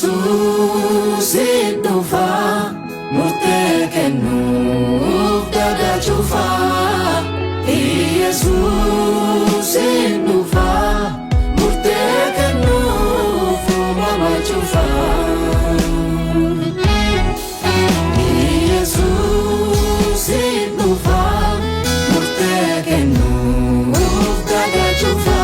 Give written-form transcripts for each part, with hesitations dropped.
Jesus dhufa murtee kennuuf daga cufa. Jesus dhufa murtee kennuuf uumama cufa. Jesus dhufa murtee kennuuf daga cufa.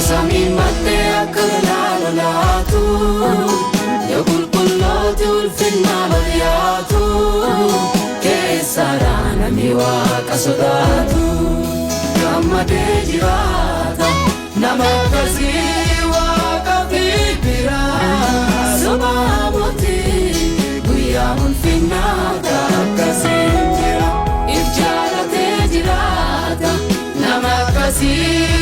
Sami mate akalalaatu ya qulqullooti ulfinna balyaatu keessadhaan namni waaqa sodaatu gammadee jiraata nama akkasii waaqa fi biraa sobaa mootii guyyaa ulfinnaa akkasii jira if jaalatee jiraata nama akkasii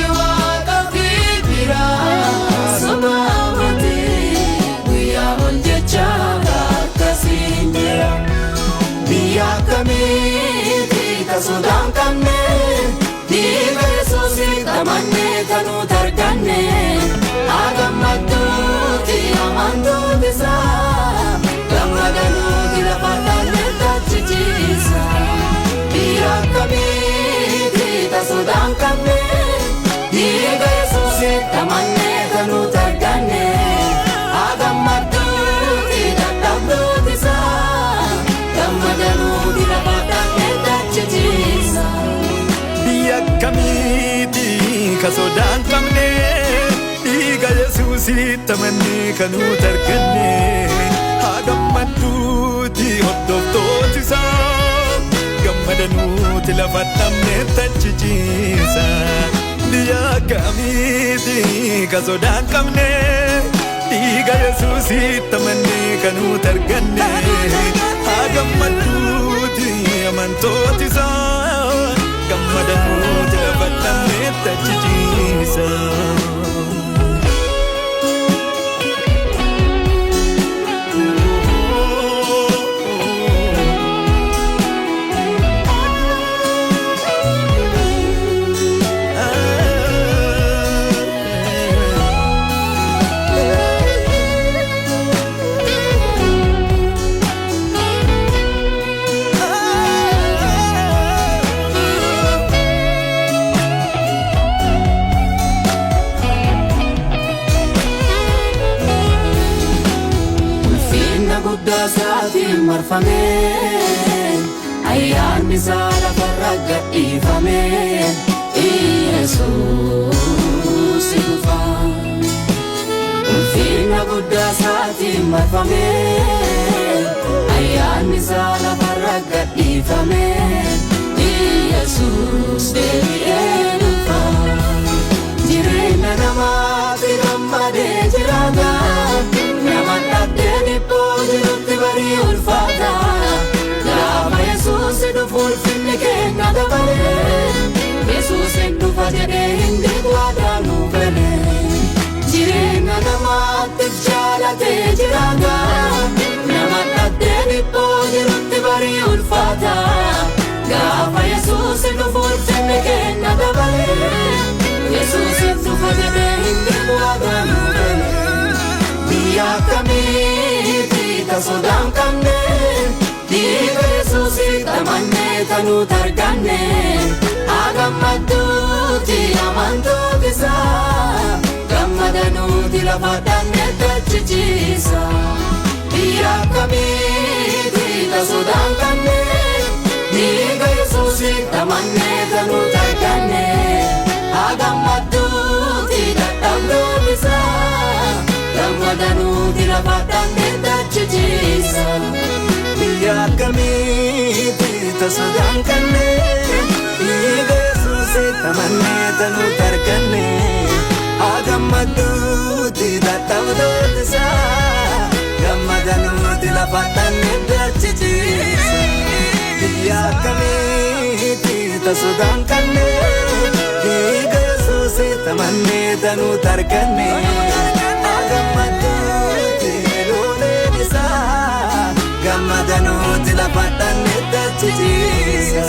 Sodaan kanne dhiiga Yesuusiin qabanne kanuu tarkanne agammadduuti amantuuti isaa gammadanuuti lafa dhalleetta jijjiisa biyya akkamiiti ta sodaan kanne dhiiga Yesuusiin qabanne kanuu tarkanne agammadduuti dadhabduuti isaa gammadanuuti lafa Kamiti kasodaan qabne dhiiga Yesuusitti amannee kanuu tarkanne haa gammadduuti hordoftooti isaa gammadanuuti lafa dhabneetti achi ciisa. Biyya kamiti kasodaan qabne dhiiga Yesuusitti amannee kanuu tarkanne haa gammadduuti amantooti isaa gammadanuuti lafa dhabneetti achi ciisa. Saatiin marfamee ayyaanni isaa lafarra gadhiifamee Yesuus dhufa. Ulfina guddaa saatiin marfamee ayyaanni isaa lafarra gadhiifamee Yesuus deebi'ee dhufa. Jireenya namaatti gammadee jiraata nama dhabdee dhibboo jirutti barii ulfaata gaafa Yesuus dhufu ulfinni keenya dabalee Yesuus dhufa jedhee hindi waadaa nuu galee jireenya namaattiif jaalatee jiraata nama dhabdee dhibboo jirutti barii ulfaata gaafa Yesuus dhufu ulfinni keenya dabalee Yesuus dhufa jedhee hindi waadaa nuu galee. Biyya akkamiiti ta sodaan qabne dhiiga Yesuusitti amannee kanuu tarkanne haa gammaddu lafadhanne dachisiisa. Biyya akkamiiti tasodaan qabne dhiiga Yesuusitti amannee kan nuti arganne. Haa gammadduuti dadhabdoon isaa gammada nuti lafadhanne dachisiisa. Biyya akkamiiti tasodaan qabne dhiiga Yesuusitti amannee kan nuti arganne. Haa gammadduuti dadhabdoon isaa gammada nuti lafadhanne dachisiisa. Biyya akkamiiti tasodaan qabne dhiiga Yesuusitti amannee kan nuti arganne. Haa gammadduuti looleen isaa gammada nuti lafadhanne dachisiisa.